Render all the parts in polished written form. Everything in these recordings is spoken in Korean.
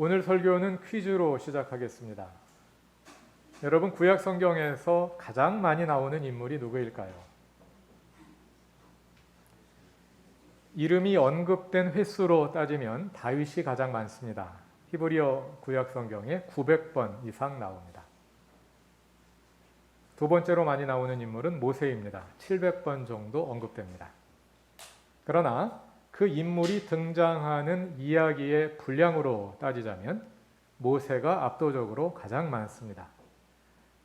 오늘 설교는 퀴즈로 시작하겠습니다. 여러분, 구약 성경에서 가장 많이 나오는 인물이 누구일까요? 이름이 언급된 횟수로 따지면 다윗이 가장 많습니다. 히브리어 구약 성경에 900번 이상 나옵니다. 두 번째로 많이 나오는 인물은 모세입니다. 700번 정도 언급됩니다. 그러나 그 인물이 등장하는 이야기의 분량으로 따지자면 모세가 압도적으로 가장 많습니다.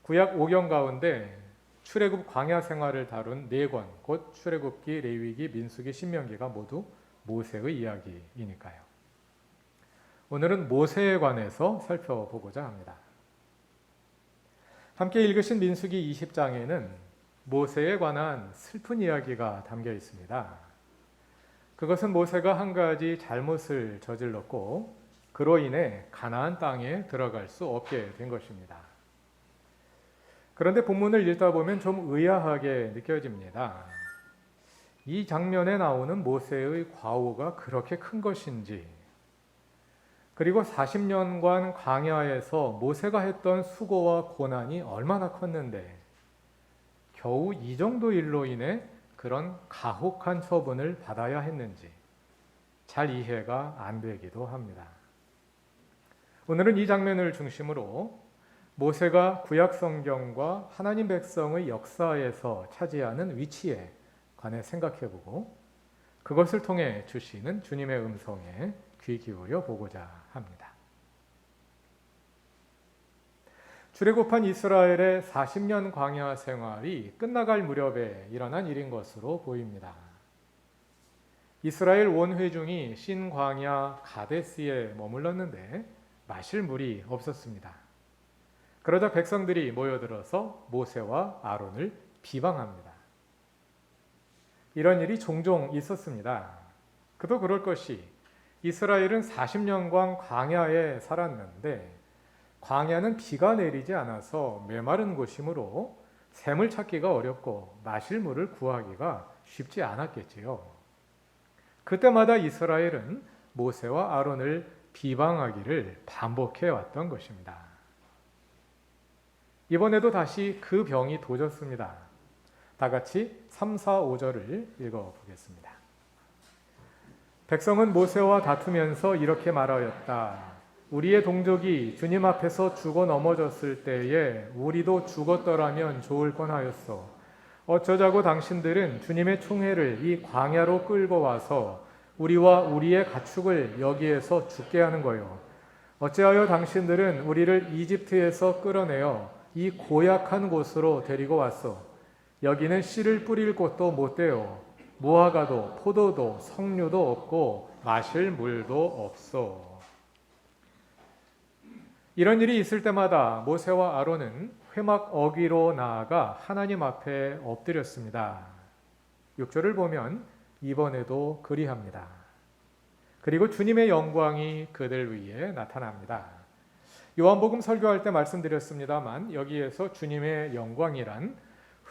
구약 5경 가운데 출애굽 광야 생활을 다룬 4권, 곧 출애굽기, 레위기, 민수기, 신명기가 모두 모세의 이야기이니까요. 오늘은 모세에 관해서 살펴보고자 합니다. 함께 읽으신 민수기 20장에는 모세에 관한 슬픈 이야기가 담겨 있습니다. 그것은 모세가 한 가지 잘못을 저질렀고 그로 인해 가나안 땅에 들어갈 수 없게 된 것입니다. 그런데 본문을 읽다 보면 좀 의아하게 느껴집니다. 이 장면에 나오는 모세의 과오가 그렇게 큰 것인지, 그리고 40년간 광야에서 모세가 했던 수고와 고난이 얼마나 컸는데 겨우 이 정도 일로 인해 그런 가혹한 처분을 받아야 했는지 잘 이해가 안 되기도 합니다. 오늘은 이 장면을 중심으로 모세가 구약 성경과 하나님 백성의 역사에서 차지하는 위치에 관해 생각해보고 그것을 통해 주시는 주님의 음성에 귀 기울여 보고자 합니다. 출애굽한 이스라엘의 40년 광야 생활이 끝나갈 무렵에 일어난 일인 것으로 보입니다. 이스라엘 온 회중이 신광야 가데스에 머물렀는데 마실 물이 없었습니다. 그러자 백성들이 모여들어서 모세와 아론을 비방합니다. 이런 일이 종종 있었습니다. 그도 그럴 것이 이스라엘은 40년간 광야에 살았는데 광야는 비가 내리지 않아서 메마른 곳이므로 샘을 찾기가 어렵고 마실 물을 구하기가 쉽지 않았겠지요. 그때마다 이스라엘은 모세와 아론을 비방하기를 반복해 왔던 것입니다. 이번에도 다시 그 병이 도졌습니다. 다 같이 3, 4, 5절을 읽어보겠습니다. 백성은 모세와 다투면서 이렇게 말하였다. 우리의 동족이 주님 앞에서 죽어 넘어졌을 때에 우리도 죽었더라면 좋을 뻔하였소. 어쩌자고 당신들은 주님의 총회를 이 광야로 끌고 와서 우리와 우리의 가축을 여기에서 죽게 하는 거요. 어찌하여 당신들은 우리를 이집트에서 끌어내어 이 고약한 곳으로 데리고 왔소. 여기는 씨를 뿌릴 곳도 못 되어 무화과도 포도도 석류도 없고 마실 물도 없소. 이런 일이 있을 때마다 모세와 아론은 회막 어귀로 나아가 하나님 앞에 엎드렸습니다. 6절을 보면 이번에도 그리합니다. 그리고 주님의 영광이 그들 위에 나타납니다. 요한복음 설교할 때 말씀드렸습니다만 여기에서 주님의 영광이란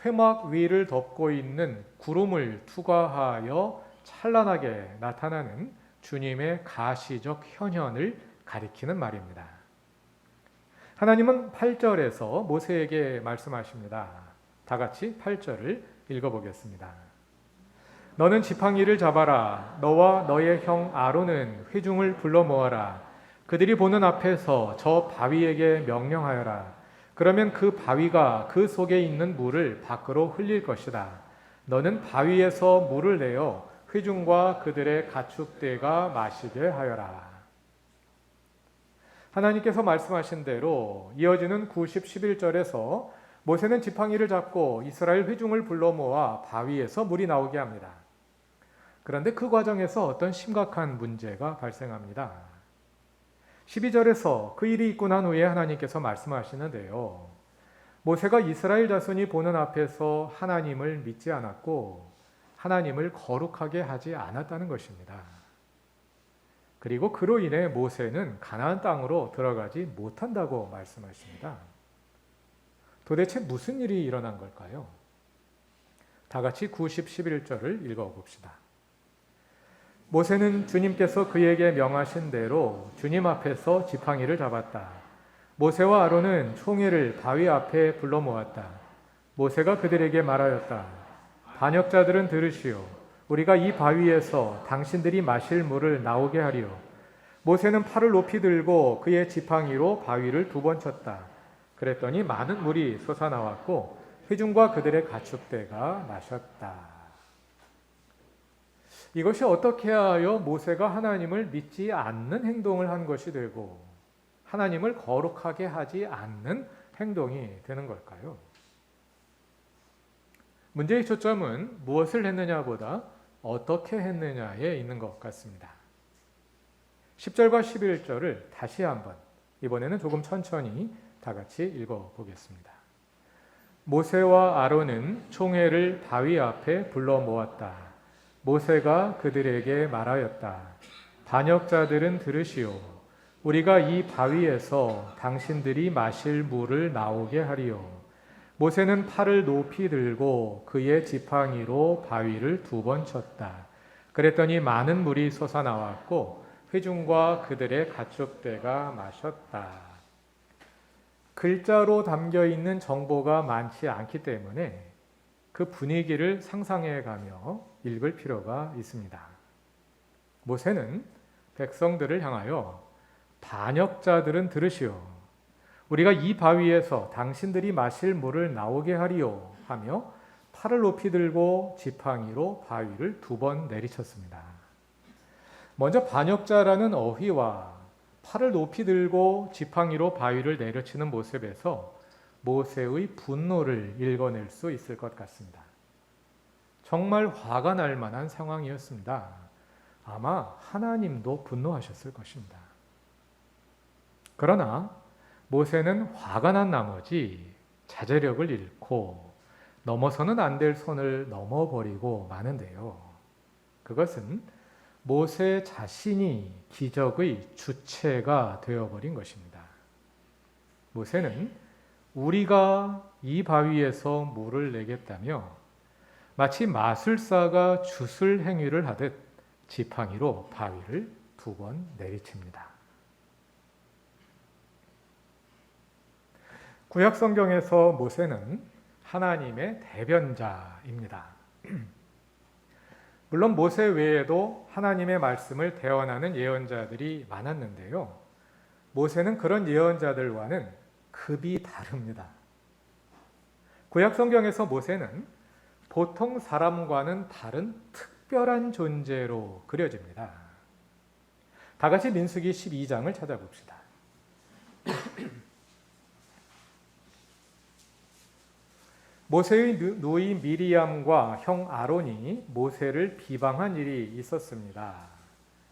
회막 위를 덮고 있는 구름을 투과하여 찬란하게 나타나는 주님의 가시적 현현을 가리키는 말입니다. 하나님은 8절에서 모세에게 말씀하십니다. 다 같이 8절을 읽어보겠습니다. 너는 지팡이를 잡아라. 너와 너의 형 아론은 회중을 불러 모아라. 그들이 보는 앞에서 저 바위에게 명령하여라. 그러면 그 바위가 그 속에 있는 물을 밖으로 흘릴 것이다. 너는 바위에서 물을 내어 회중과 그들의 가축대가 마시게 하여라. 하나님께서 말씀하신 대로 이어지는 90, 11절에서 모세는 지팡이를 잡고 이스라엘 회중을 불러 모아 바위에서 물이 나오게 합니다. 그런데 그 과정에서 어떤 심각한 문제가 발생합니다. 12절에서 그 일이 있고 난 후에 하나님께서 말씀하시는데요. 모세가 이스라엘 자손이 보는 앞에서 하나님을 믿지 않았고 하나님을 거룩하게 하지 않았다는 것입니다. 그리고 그로 인해 모세는 가나안 땅으로 들어가지 못한다고 말씀하십니다. 도대체 무슨 일이 일어난 걸까요? 다 같이 90, 11절을 읽어봅시다. 모세는 주님께서 그에게 명하신 대로 주님 앞에서 지팡이를 잡았다. 모세와 아론은 총회를 바위 앞에 불러 모았다. 모세가 그들에게 말하였다. 반역자들은 들으시오. 우리가 이 바위에서 당신들이 마실 물을 나오게 하리오. 모세는 팔을 높이 들고 그의 지팡이로 바위를 2번 쳤다. 그랬더니 많은 물이 솟아나왔고 회중과 그들의 가축대가 마셨다. 이것이 어떻게 하여 모세가 하나님을 믿지 않는 행동을 한 것이 되고 하나님을 거룩하게 하지 않는 행동이 되는 걸까요? 문제의 초점은 무엇을 했느냐보다 어떻게 했느냐에 있는 것 같습니다. 10절과 11절을 다시 한번 이번에는 조금 천천히 다 같이 읽어보겠습니다. 모세와 아론은 총회를 바위 앞에 불러 모았다. 모세가 그들에게 말하였다. 반역자들은 들으시오. 우리가 이 바위에서 당신들이 마실 물을 나오게 하리오. 모세는 팔을 높이 들고 그의 지팡이로 바위를 2번 쳤다. 그랬더니 많은 물이 솟아나왔고 회중과 그들의 가축대가 마셨다. 글자로 담겨 있는 정보가 많지 않기 때문에 그 분위기를 상상해 가며 읽을 필요가 있습니다. 모세는 백성들을 향하여 반역자들은 들으시오. 우리가 이 바위에서 당신들이 마실 물을 나오게 하리오 하며 팔을 높이 들고 지팡이로 바위를 2번 내리쳤습니다. 먼저 반역자라는 어휘와 팔을 높이 들고 지팡이로 바위를 내려치는 모습에서 모세의 분노를 읽어낼 수 있을 것 같습니다. 정말 화가 날 만한 상황이었습니다. 아마 하나님도 분노하셨을 것입니다. 그러나 모세는 화가 난 나머지 자제력을 잃고 넘어서는 안 될 선을 넘어버리고 마는데요. 그것은 모세 자신이 기적의 주체가 되어버린 것입니다. 모세는 우리가 이 바위에서 물을 내겠다며 마치 마술사가 주술 행위를 하듯 지팡이로 바위를 2번 내리칩니다. 구약 성경에서 모세는 하나님의 대변자입니다. 물론 모세 외에도 하나님의 말씀을 대언하는 예언자들이 많았는데요. 모세는 그런 예언자들과는 급이 다릅니다. 구약 성경에서 모세는 보통 사람과는 다른 특별한 존재로 그려집니다. 다 같이 민수기 12장을 찾아봅시다. 모세의 누이 미리암과 형 아론이 모세를 비방한 일이 있었습니다.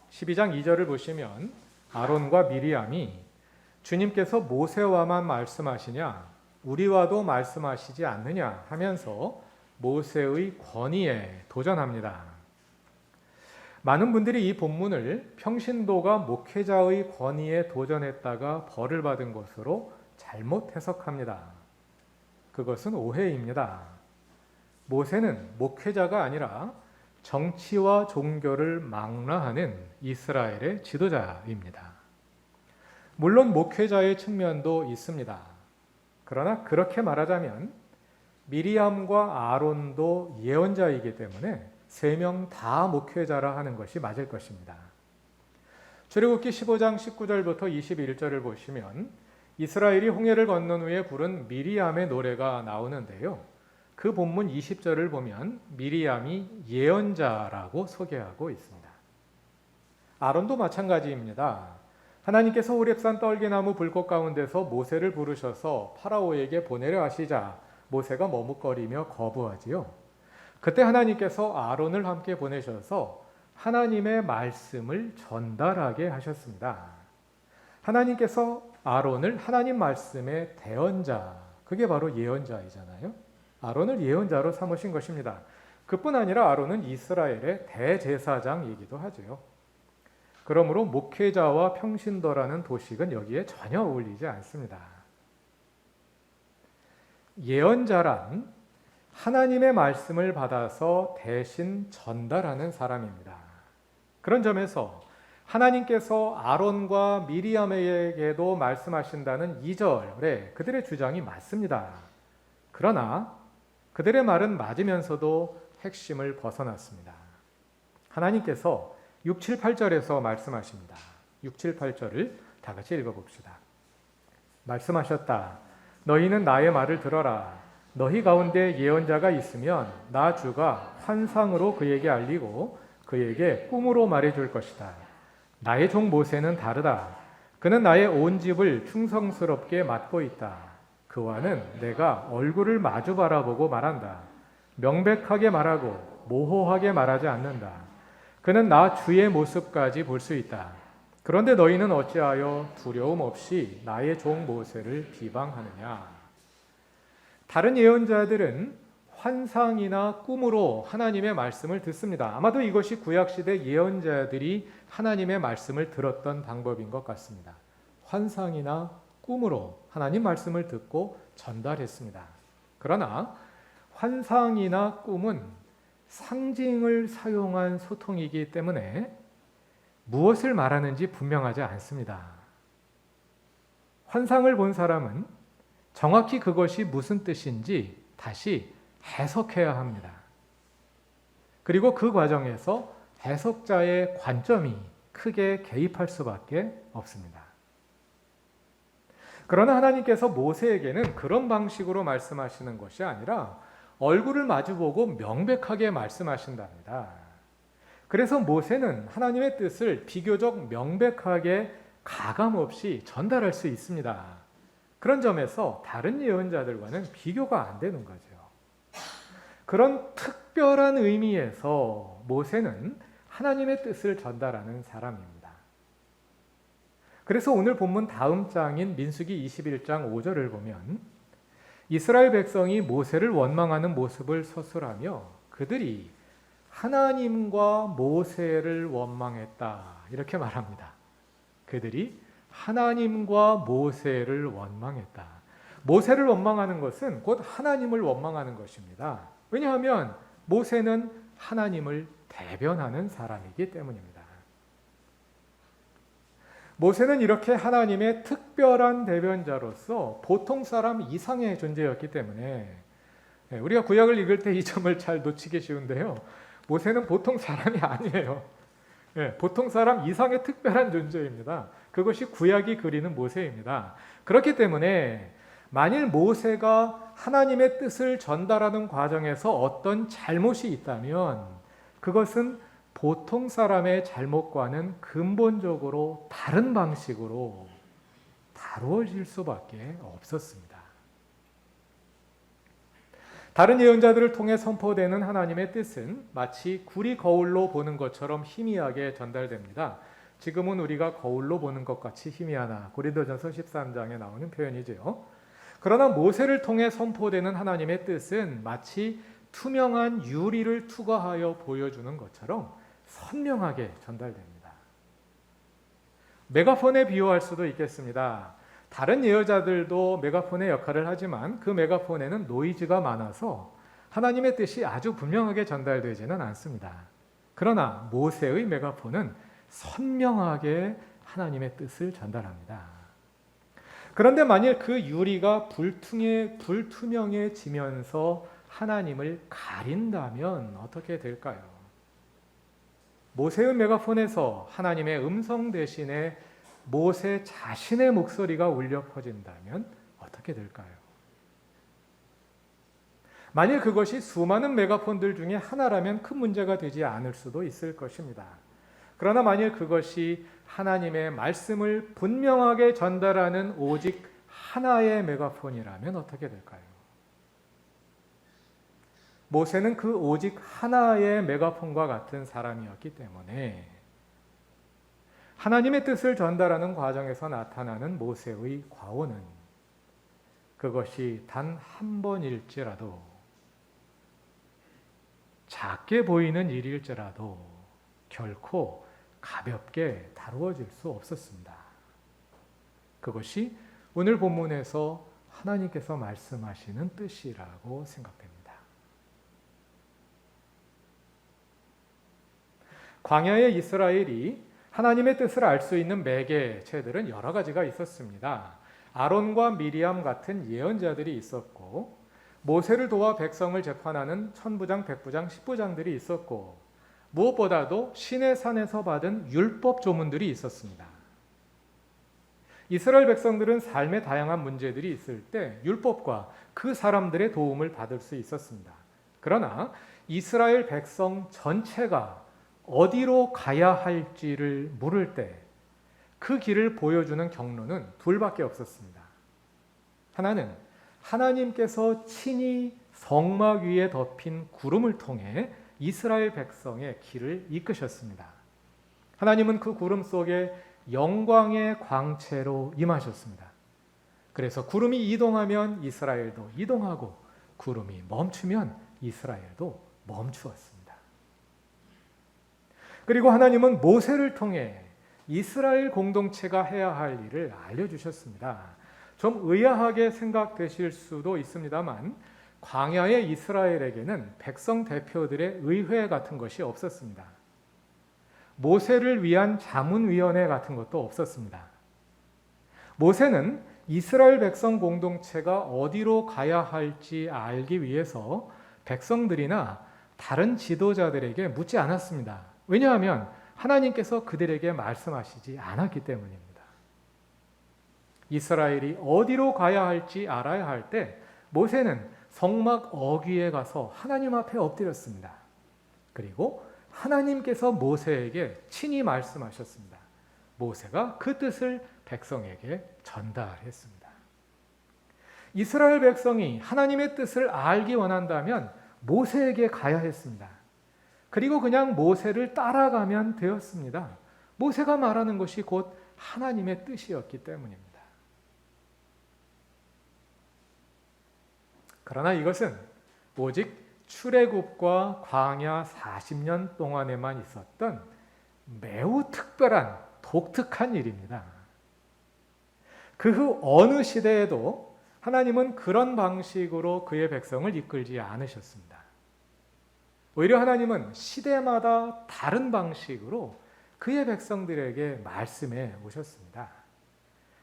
12장 2절을 보시면 아론과 미리암이 주님께서 모세와만 말씀하시냐 우리와도 말씀하시지 않느냐 하면서 모세의 권위에 도전합니다. 많은 분들이 이 본문을 평신도가 목회자의 권위에 도전했다가 벌을 받은 것으로 잘못 해석합니다. 그것은 오해입니다. 모세는 목회자가 아니라 정치와 종교를 망라하는 이스라엘의 지도자입니다. 물론 목회자의 측면도 있습니다. 그러나 그렇게 말하자면 미리암과 아론도 예언자이기 때문에 3명 다 목회자라 하는 것이 맞을 것입니다. 출애굽기 15장 19절부터 21절을 보시면 이스라엘이 홍해를 건넌 후에 부른 미리암의 노래가 나오는데요. 그 본문 20절을 보면 미리암이 예언자라고 소개하고 있습니다. 아론도 마찬가지입니다. 하나님께서 호렙산 떨기나무 불꽃 가운데서 모세를 부르셔서 파라오에게 보내려 하시자 모세가 머뭇거리며 거부하지요. 그때 하나님께서 아론을 함께 보내셔서 하나님의 말씀을 전달하게 하셨습니다. 하나님께서 아론을 하나님 말씀의 대언자, 그게 바로 예언자이잖아요. 아론을 예언자로 삼으신 것입니다. 그뿐 아니라 아론은 이스라엘의 대제사장이기도 하죠. 그러므로 목회자와 평신도라는 도식은 여기에 전혀 어울리지 않습니다. 예언자란 하나님의 말씀을 받아서 대신 전달하는 사람입니다. 그런 점에서 하나님께서 아론과 미리암에게도 말씀하신다는 2절에 그들의 주장이 맞습니다. 그러나 그들의 말은 맞으면서도 핵심을 벗어났습니다. 하나님께서 6, 7, 8절에서 말씀하십니다. 6, 7, 8절을 다 같이 읽어봅시다. 말씀하셨다. 너희는 나의 말을 들어라. 너희 가운데 예언자가 있으면 나 주가 환상으로 그에게 알리고 그에게 꿈으로 말해줄 것이다. 나의 종 모세는 다르다. 그는 나의 온 집을 충성스럽게 맡고 있다. 그와는 내가 얼굴을 마주 바라보고 말한다. 명백하게 말하고 모호하게 말하지 않는다. 그는 나 주의 모습까지 볼 수 있다. 그런데 너희는 어찌하여 두려움 없이 나의 종 모세를 비방하느냐. 다른 예언자들은 환상이나 꿈으로 하나님의 말씀을 듣습니다. 아마도 이것이 구약시대 예언자들이 하나님의 말씀을 들었던 방법인 것 같습니다. 환상이나 꿈으로 하나님 말씀을 듣고 전달했습니다. 그러나 환상이나 꿈은 상징을 사용한 소통이기 때문에 무엇을 말하는지 분명하지 않습니다. 환상을 본 사람은 정확히 그것이 무슨 뜻인지 다시 해석해야 합니다. 그리고 그 과정에서 해석자의 관점이 크게 개입할 수밖에 없습니다. 그러나 하나님께서 모세에게는 그런 방식으로 말씀하시는 것이 아니라 얼굴을 마주보고 명백하게 말씀하신답니다. 그래서 모세는 하나님의 뜻을 비교적 명백하게 가감없이 전달할 수 있습니다. 그런 점에서 다른 예언자들과는 비교가 안 되는 거죠. 그런 특별한 의미에서 모세는 하나님의 뜻을 전달하는 사람입니다. 그래서 오늘 본문 다음 장인 민수기 21장 5절을 보면 이스라엘 백성이 모세를 원망하는 모습을 서술하며 그들이 하나님과 모세를 원망했다 이렇게 말합니다. 그들이 하나님과 모세를 원망했다. 모세를 원망하는 것은 곧 하나님을 원망하는 것입니다. 왜냐하면 모세는 하나님을 대변하는 사람이기 때문입니다. 모세는 이렇게 하나님의 특별한 대변자로서 보통 사람 이상의 존재였기 때문에 우리가 구약을 읽을 때 이 점을 잘 놓치기 쉬운데요. 모세는 보통 사람이 아니에요. 보통 사람 이상의 특별한 존재입니다. 그것이 구약이 그리는 모세입니다. 그렇기 때문에 만일 모세가 하나님의 뜻을 전달하는 과정에서 어떤 잘못이 있다면 그것은 보통 사람의 잘못과는 근본적으로 다른 방식으로 다루어질 수밖에 없었습니다. 다른 예언자들을 통해 선포되는 하나님의 뜻은 마치 굴이 거울로 보는 것처럼 희미하게 전달됩니다. 지금은 우리가 거울로 보는 것 같이 희미하나 고린도전서 13장에 나오는 표현이죠. 그러나 모세를 통해 선포되는 하나님의 뜻은 마치 투명한 유리를 투과하여 보여주는 것처럼 선명하게 전달됩니다. 메가폰에 비유할 수도 있겠습니다. 다른 예언자들도 메가폰의 역할을 하지만 그 메가폰에는 노이즈가 많아서 하나님의 뜻이 아주 분명하게 전달되지는 않습니다. 그러나 모세의 메가폰은 선명하게 하나님의 뜻을 전달합니다. 그런데 만일 그 유리가 불투명해지면서 하나님을 가린다면 어떻게 될까요? 모세의 메가폰에서 하나님의 음성 대신에 모세 자신의 목소리가 울려 퍼진다면 어떻게 될까요? 만일 그것이 수많은 메가폰들 중에 하나라면 큰 문제가 되지 않을 수도 있을 것입니다. 그러나 만일 그것이 하나님의 말씀을 분명하게 전달하는 오직 하나의 메가폰이라면 어떻게 될까요? 모세는 그 오직 하나의 메가폰과 같은 사람이었기 때문에 하나님의 뜻을 전달하는 과정에서 나타나는 모세의 과오는 그것이 단 한 번일지라도 작게 보이는 일일지라도 결코 가볍게 다루어질 수 없었습니다. 그것이 오늘 본문에서 하나님께서 말씀하시는 뜻이라고 생각됩니다. 광야의 이스라엘이 하나님의 뜻을 알 수 있는 매개체들은 여러 가지가 있었습니다. 아론과 미리암 같은 예언자들이 있었고, 모세를 도와 백성을 재판하는 천부장, 백부장, 십부장들이 있었고, 무엇보다도 시내산에서 받은 율법 조문들이 있었습니다. 이스라엘 백성들은 삶의 다양한 문제들이 있을 때 율법과 그 사람들의 도움을 받을 수 있었습니다. 그러나 이스라엘 백성 전체가 어디로 가야 할지를 물을 때 그 길을 보여주는 경로는 둘밖에 없었습니다. 하나는 하나님께서 친히 성막 위에 덮인 구름을 통해 이스라엘 백성의 길을 이끄셨습니다. 하나님은 그 구름 속에 영광의 광채로 임하셨습니다. 그래서 구름이 이동하면 이스라엘도 이동하고 구름이 멈추면 이스라엘도 멈추었습니다. 그리고 하나님은 모세를 통해 이스라엘 공동체가 해야 할 일을 알려주셨습니다. 좀 의아하게 생각되실 수도 있습니다만 광야의 이스라엘에게는 백성 대표들의 의회 같은 것이 없었습니다. 모세를 위한 자문위원회 같은 것도 없었습니다. 모세는 이스라엘 백성 공동체가 어디로 가야 할지 알기 위해서 백성들이나 다른 지도자들에게 묻지 않았습니다. 왜냐하면 하나님께서 그들에게 말씀하시지 않았기 때문입니다. 이스라엘이 어디로 가야 할지 알아야 할 때 모세는 성막 어귀에 가서 하나님 앞에 엎드렸습니다. 그리고 하나님께서 모세에게 친히 말씀하셨습니다. 모세가 그 뜻을 백성에게 전달했습니다. 이스라엘 백성이 하나님의 뜻을 알기 원한다면 모세에게 가야 했습니다. 그리고 그냥 모세를 따라가면 되었습니다. 모세가 말하는 것이 곧 하나님의 뜻이었기 때문입니다. 그러나 이것은 오직 출애굽과 광야 40년 동안에만 있었던 매우 특별한 독특한 일입니다. 그 후 어느 시대에도 하나님은 그런 방식으로 그의 백성을 이끌지 않으셨습니다. 오히려 하나님은 시대마다 다른 방식으로 그의 백성들에게 말씀해 오셨습니다.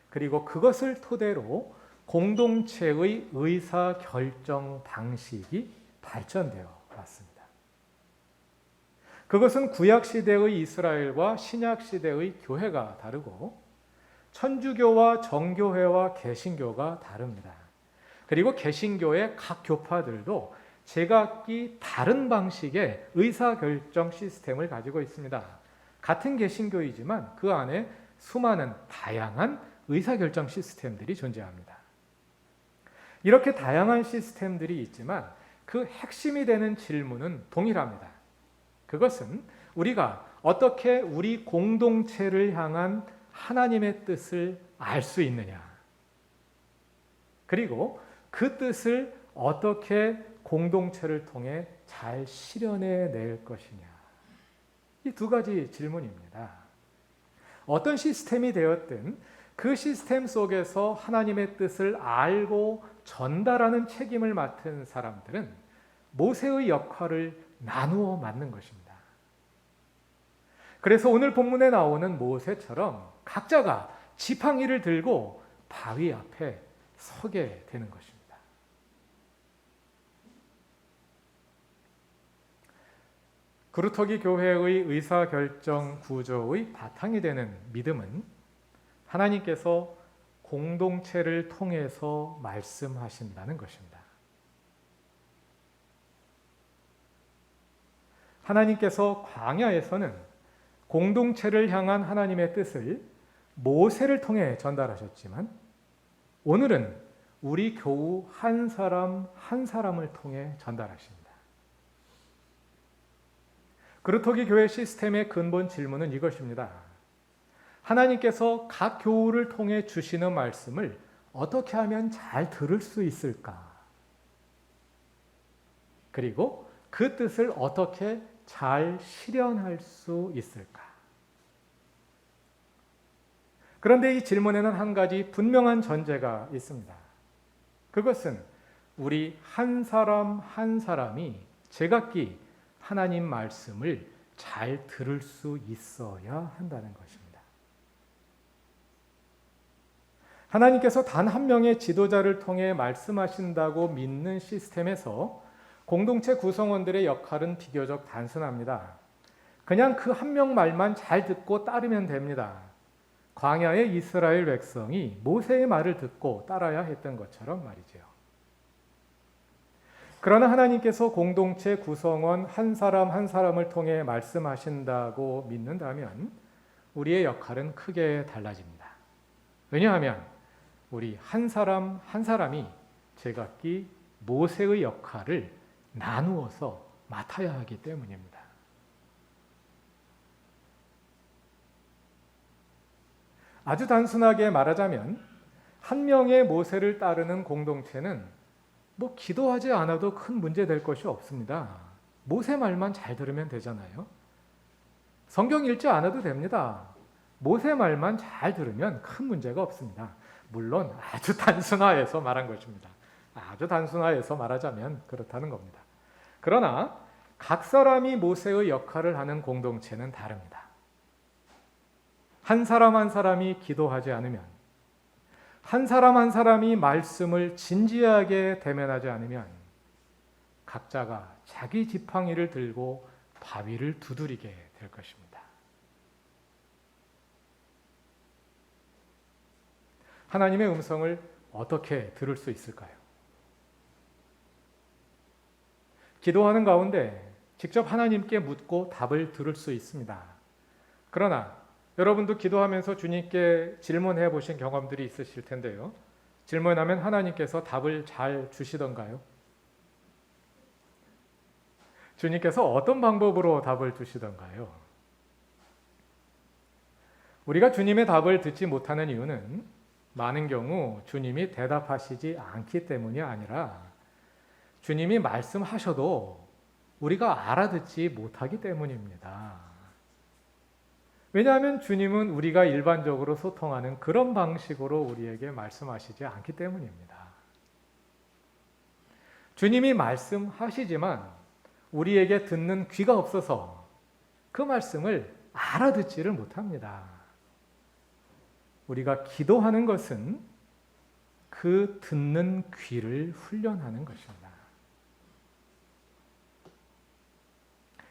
그리고 그것을 토대로 공동체의 의사결정 방식이 발전되어 왔습니다. 그것은 구약시대의 이스라엘과 신약시대의 교회가 다르고 천주교와 정교회와 개신교가 다릅니다. 그리고 개신교의 각 교파들도 제각기 다른 방식의 의사결정 시스템을 가지고 있습니다. 같은 개신교이지만 그 안에 수많은 다양한 의사결정 시스템들이 존재합니다. 이렇게 다양한 시스템들이 있지만 그 핵심이 되는 질문은 동일합니다. 그것은 우리가 어떻게 우리 공동체를 향한 하나님의 뜻을 알 수 있느냐, 그리고 그 뜻을 어떻게 공동체를 통해 잘 실현해 낼 것이냐, 이 두 가지 질문입니다. 어떤 시스템이 되었든 그 시스템 속에서 하나님의 뜻을 알고 전달하는 책임을 맡은 사람들은 모세의 역할을 나누어 맡는 것입니다. 그래서 오늘 본문에 나오는 모세처럼 각자가 지팡이를 들고 바위 앞에 서게 되는 것입니다. 그루터기 교회의 의사결정 구조의 바탕이 되는 믿음은 하나님께서 공동체를 통해서 말씀하신다는 것입니다. 하나님께서 광야에서는 공동체를 향한 하나님의 뜻을 모세를 통해 전달하셨지만 오늘은 우리 교우 한 사람 한 사람을 통해 전달하십니다. 그루터기 교회 시스템의 근본 질문은 이것입니다. 하나님께서 각 교우를 통해 주시는 말씀을 어떻게 하면 잘 들을 수 있을까? 그리고 그 뜻을 어떻게 잘 실현할 수 있을까? 그런데 이 질문에는 한 가지 분명한 전제가 있습니다. 그것은 우리 한 사람 한 사람이 제각기 하나님 말씀을 잘 들을 수 있어야 한다는 것입니다. 하나님께서 단 한 명의 지도자를 통해 말씀하신다고 믿는 시스템에서 공동체 구성원들의 역할은 비교적 단순합니다. 그냥 그 한 명 말만 잘 듣고 따르면 됩니다. 광야의 이스라엘 백성이 모세의 말을 듣고 따라야 했던 것처럼 말이죠. 그러나 하나님께서 공동체 구성원 한 사람 한 사람을 통해 말씀하신다고 믿는다면 우리의 역할은 크게 달라집니다. 왜냐하면 우리 한 사람 한 사람이 제각기 모세의 역할을 나누어서 맡아야 하기 때문입니다. 아주 단순하게 말하자면 한 명의 모세를 따르는 공동체는 기도하지 않아도 큰 문제 될 것이 없습니다. 모세 말만 잘 들으면 되잖아요. 성경 읽지 않아도 됩니다. 모세 말만 잘 들으면 큰 문제가 없습니다. 물론 아주 단순화해서 말한 것입니다. 아주 단순화해서 말하자면 그렇다는 겁니다. 그러나 각 사람이 모세의 역할을 하는 공동체는 다릅니다. 한 사람 한 사람이 기도하지 않으면, 한 사람 한 사람이 말씀을 진지하게 대면하지 않으면 각자가 자기 지팡이를 들고 바위를 두드리게 될 것입니다. 하나님의 음성을 어떻게 들을 수 있을까요? 기도하는 가운데 직접 하나님께 묻고 답을 들을 수 있습니다. 그러나 여러분도 기도하면서 주님께 질문해 보신 경험들이 있으실 텐데요. 질문하면 하나님께서 답을 잘 주시던가요? 주님께서 어떤 방법으로 답을 주시던가요? 우리가 주님의 답을 듣지 못하는 이유는 많은 경우 주님이 대답하시지 않기 때문이 아니라 주님이 말씀하셔도 우리가 알아듣지 못하기 때문입니다. 왜냐하면 주님은 우리가 일반적으로 소통하는 그런 방식으로 우리에게 말씀하시지 않기 때문입니다. 주님이 말씀하시지만 우리에게 듣는 귀가 없어서 그 말씀을 알아듣지를 못합니다. 우리가 기도하는 것은 그 듣는 귀를 훈련하는 것입니다.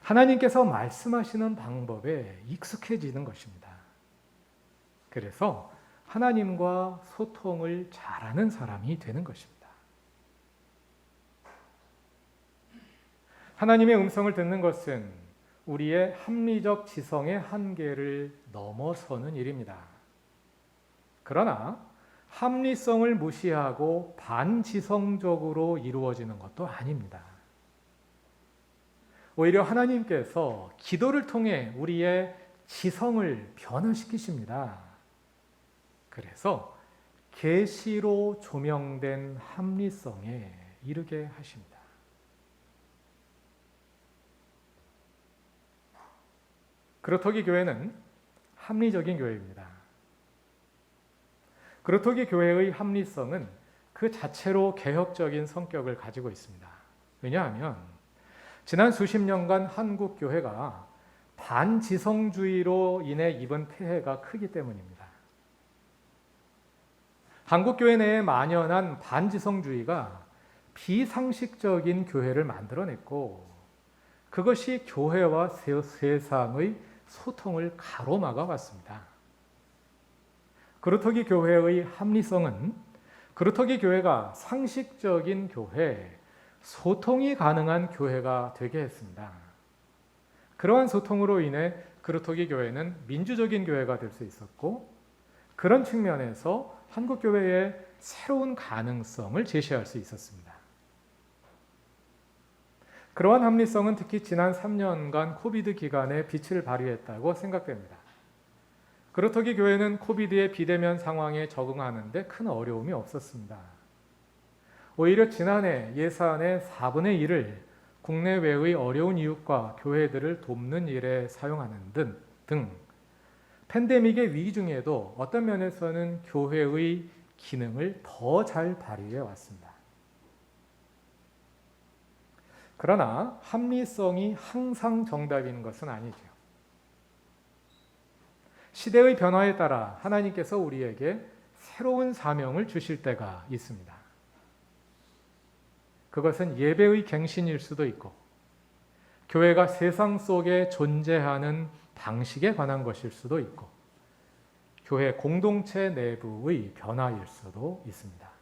하나님께서 말씀하시는 방법에 익숙해지는 것입니다. 그래서 하나님과 소통을 잘하는 사람이 되는 것입니다. 하나님의 음성을 듣는 것은 우리의 합리적 지성의 한계를 넘어서는 일입니다. 그러나 합리성을 무시하고 반지성적으로 이루어지는 것도 아닙니다. 오히려 하나님께서 기도를 통해 우리의 지성을 변화시키십니다. 그래서 계시로 조명된 합리성에 이르게 하십니다. 그로토기 교회는 합리적인 교회입니다. 그로토기 교회의 합리성은 그 자체로 개혁적인 성격을 가지고 있습니다. 왜냐하면 지난 수십 년간 한국 교회가 반지성주의로 인해 입은 폐해가 크기 때문입니다. 한국 교회 내에 만연한 반지성주의가 비상식적인 교회를 만들어냈고 그것이 교회와 세상의 소통을 가로막아 왔습니다. 그루터기 교회의 합리성은 그루터기 교회가 상식적인 교회, 소통이 가능한 교회가 되게 했습니다. 그러한 소통으로 인해 그루터기 교회는 민주적인 교회가 될 수 있었고 그런 측면에서 한국 교회의 새로운 가능성을 제시할 수 있었습니다. 그러한 합리성은 특히 지난 3년간 코비드 기간에 빛을 발휘했다고 생각됩니다. 그루터기 교회는 코비드의 비대면 상황에 적응하는데 큰 어려움이 없었습니다. 오히려 지난해 예산의 4분의 1을 국내외의 어려운 이웃과 교회들을 돕는 일에 사용하는 등 팬데믹의 위기 중에도 어떤 면에서는 교회의 기능을 더 잘 발휘해 왔습니다. 그러나 합리성이 항상 정답인 것은 아니죠. 시대의 변화에 따라 하나님께서 우리에게 새로운 사명을 주실 때가 있습니다. 그것은 예배의 갱신일 수도 있고, 교회가 세상 속에 존재하는 방식에 관한 것일 수도 있고, 교회 공동체 내부의 변화일 수도 있습니다.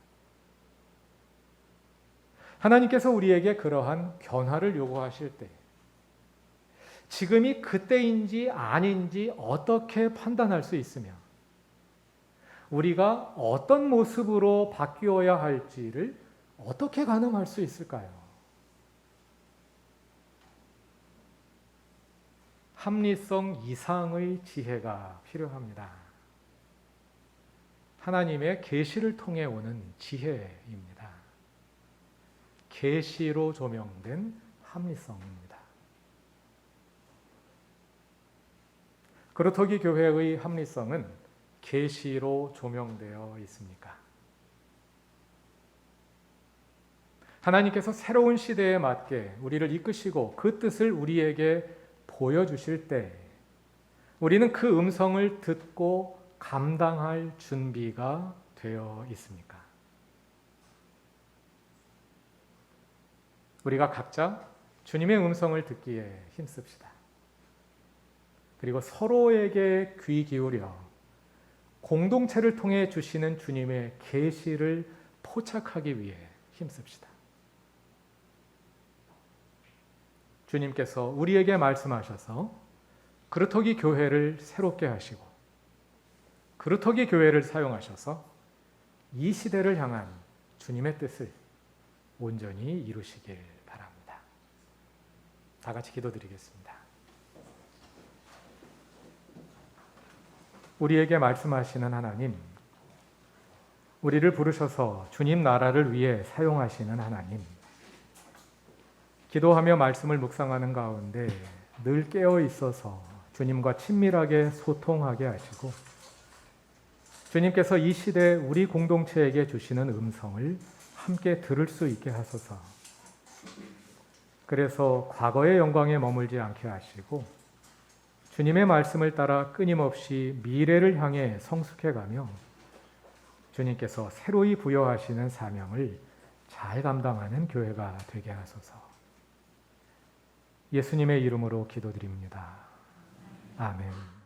하나님께서 우리에게 그러한 변화를 요구하실 때 지금이 그때인지 아닌지 어떻게 판단할 수 있으며 우리가 어떤 모습으로 바뀌어야 할지를 어떻게 가늠할 수 있을까요? 합리성 이상의 지혜가 필요합니다. 하나님의 계시를 통해 오는 지혜입니다. 계시로 조명된 합리성입니다. 그루터기 교회의 합리성은 계시로 조명되어 있습니까? 하나님께서 새로운 시대에 맞게 우리를 이끄시고 그 뜻을 우리에게 보여주실 때 우리는 그 음성을 듣고 감당할 준비가 되어 있습니까? 우리가 각자 주님의 음성을 듣기에 힘씁시다. 그리고 서로에게 귀 기울여 공동체를 통해 주시는 주님의 계시를 포착하기 위해 힘씁시다. 주님께서 우리에게 말씀하셔서 그루터기 교회를 새롭게 하시고 그루터기 교회를 사용하셔서 이 시대를 향한 주님의 뜻을 온전히 이루시길 바랍니다. 다 같이 기도드리겠습니다. 우리에게 말씀하시는 하나님, 우리를 부르셔서 주님 나라를 위해 사용하시는 하나님, 기도하며 말씀을 묵상하는 가운데 늘 깨어 있어서 주님과 친밀하게 소통하게 하시고 주님께서 이 시대 우리 공동체에게 주시는 음성을 함께 들을 수 있게 하소서. 그래서 과거의 영광에 머물지 않게 하시고 주님의 말씀을 따라 끊임없이 미래를 향해 성숙해가며 주님께서 새로이 부여하시는 사명을 잘 감당하는 교회가 되게 하소서. 예수님의 이름으로 기도드립니다. 아멘.